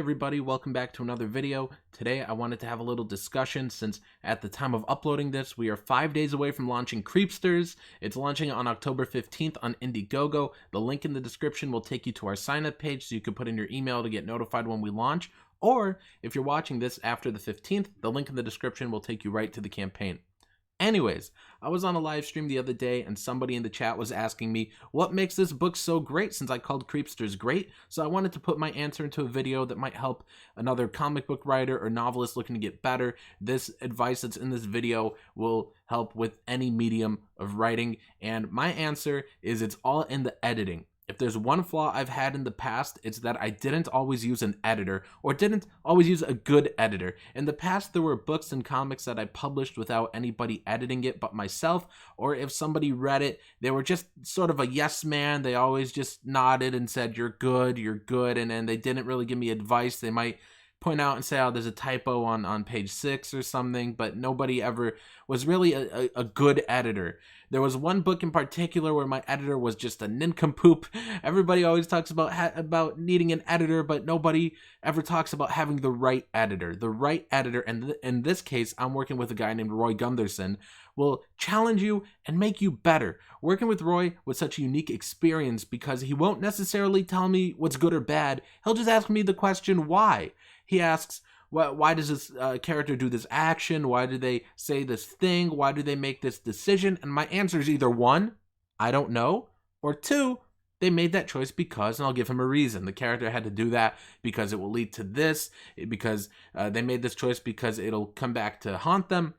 everybody, welcome back to another video. Today I wanted to have a little discussion since at the time of uploading this we are 5 days away from launching CREEPSTERS. It's launching on October 15th on Indiegogo. The link in the description will take you to our sign up page so you can put in your email to get notified when we launch. Or if you're watching this after the 15th, the link in the description will take you right to the campaign. Anyways, I was on a live stream the other day and somebody in the chat was asking me what makes this book so great since I called CREEPSTERS great, so I wanted to put my answer into a video that might help another comic book writer or novelist looking to get better. This advice that's in this video will help with any medium of writing, and my answer is it's all in the editing. If there's one flaw I've had in the past, it's that I didn't always use an editor, or didn't always use a good editor. In the past, there were books and comics that I published without anybody editing it but myself, or if somebody read it, they were just sort of a yes man. They always just nodded and said, you're good, and then they didn't really give me advice. They might point out and say, oh, there's a typo on page 6 or something, but nobody ever was really a good editor. There was one book in particular where my editor was just a nincompoop. Everybody always talks about needing an editor, but nobody ever talks about having the right editor. The right editor, and in this case, I'm working with a guy named Roy Gunderson, will challenge you and make you better. Working with Roy with such a unique experience because he won't necessarily tell me what's good or bad. He'll just ask me the question, why? He asks, why does this character do this action? Why do they say this thing? Why do they make this decision? And my answer is either 1, I don't know, or 2, they made that choice because, and I'll give him a reason. The character had to do that because it will lead to this, because they made this choice because it'll come back to haunt them.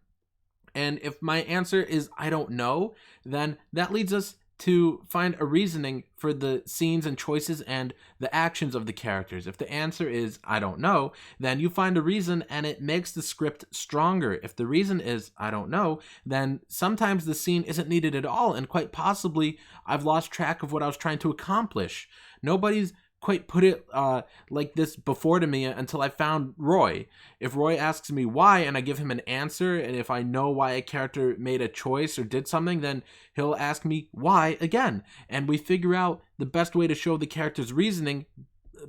And if my answer is I don't know, then that leads us to find a reasoning for the scenes and choices and the actions of the characters. If the answer is I don't know, then you find a reason and it makes the script stronger. If the reason is I don't know, then sometimes the scene isn't needed at all, and quite possibly I've lost track of what I was trying to accomplish. Nobody's quite put it like this before to me until I found Roy. If Roy asks me why and I give him an answer, and if I know why a character made a choice or did something, then he'll ask me why again, and we figure out the best way to show the character's reasoning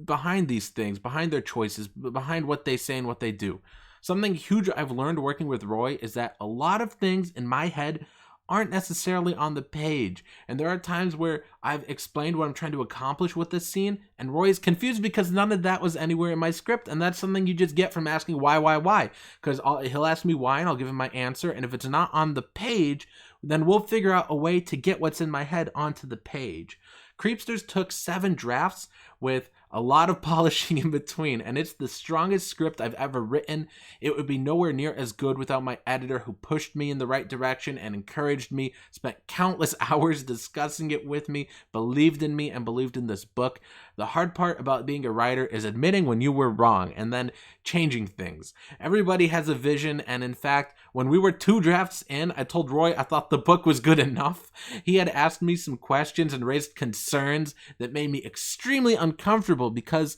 behind these things, behind their choices, behind what they say and what they do. Something huge I've learned working with Roy is that a lot of things in my head aren't necessarily on the page, and there are times where I've explained what I'm trying to accomplish with this scene and Roy is confused because none of that was anywhere in my script, and that's something you just get from asking why, because he'll ask me why and I'll give him my answer, and if it's not on the page, then we'll figure out a way to get what's in my head onto the page. CREEPSTERS took 7 drafts with a lot of polishing in between, and it's the strongest script I've ever written. It would be nowhere near as good without my editor, who pushed me in the right direction and encouraged me, spent countless hours discussing it with me, believed in me, and believed in this book. The hard part about being a writer is admitting when you were wrong and then changing things. Everybody has a vision, and in fact, when we were 2 drafts in, I told Roy I thought the book was good enough. He had asked me some questions and raised concerns that made me extremely uncomfortable because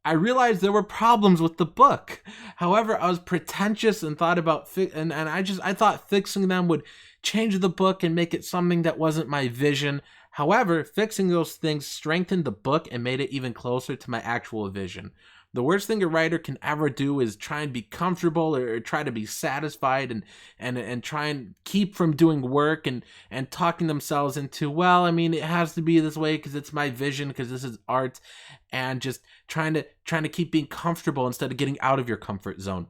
I realized there were problems with the book. However, I was pretentious and thought about I thought fixing them would change the book and make it something that wasn't my vision. However, fixing those things strengthened the book and made it even closer to my actual vision. The worst thing a writer can ever do is try and be comfortable or try to be satisfied and try and keep from doing work and talking themselves into, well, I mean, it has to be this way because it's my vision, because this is art, and just trying to keep being comfortable instead of getting out of your comfort zone.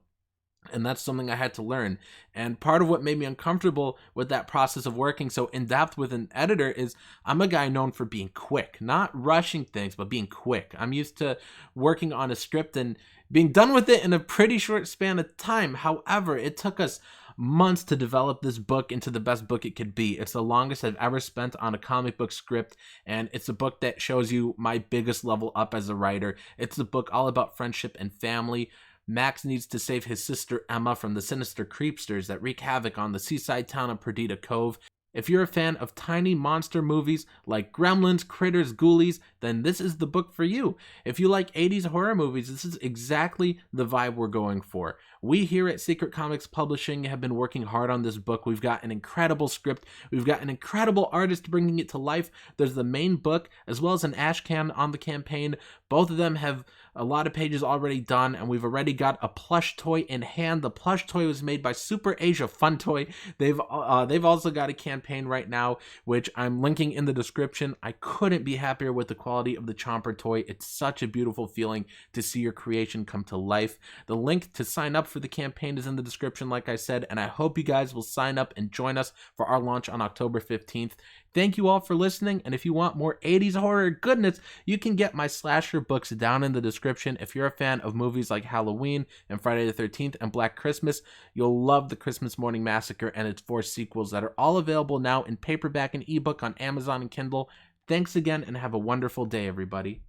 And that's something I had to learn. And part of what made me uncomfortable with that process of working so in depth with an editor is I'm a guy known for being quick, not rushing things, but being quick. I'm used to working on a script and being done with it in a pretty short span of time. However, it took us months to develop this book into the best book it could be. It's the longest I've ever spent on a comic book script, and it's a book that shows you my biggest level up as a writer. It's a book all about friendship and family. Max needs to save his sister Emma from the sinister creepsters that wreak havoc on the seaside town of Perdita Cove. If you're a fan of tiny monster movies like Gremlins, Critters, Ghoulies, then this is the book for you. If you like 80s horror movies, this is exactly the vibe we're going for. We here at Secret Comics Publishing have been working hard on this book. We've got an incredible script. We've got an incredible artist bringing it to life. There's the main book as well as an ash can on the campaign. Both of them have a lot of pages already done, and we've already got a plush toy in hand. The plush toy was made by Super Asia Fun Toy. They've also got a campaign right now, which I'm linking in the description. I couldn't be happier with the quality of the Chomper toy. It's such a beautiful feeling to see your creation come to life. The link to sign up for the campaign is in the description, like I said, and I hope you guys will sign up and join us for our launch on October 15th. Thank you all for listening, and if you want more 80s horror goodness, you can get my slasher books down in the description. If you're a fan of movies like Halloween and Friday the 13th and Black Christmas, you'll love The Christmas Morning Massacre and its 4 sequels that are all available now in paperback and ebook on Amazon and Kindle. Thanks again, and have a wonderful day, everybody.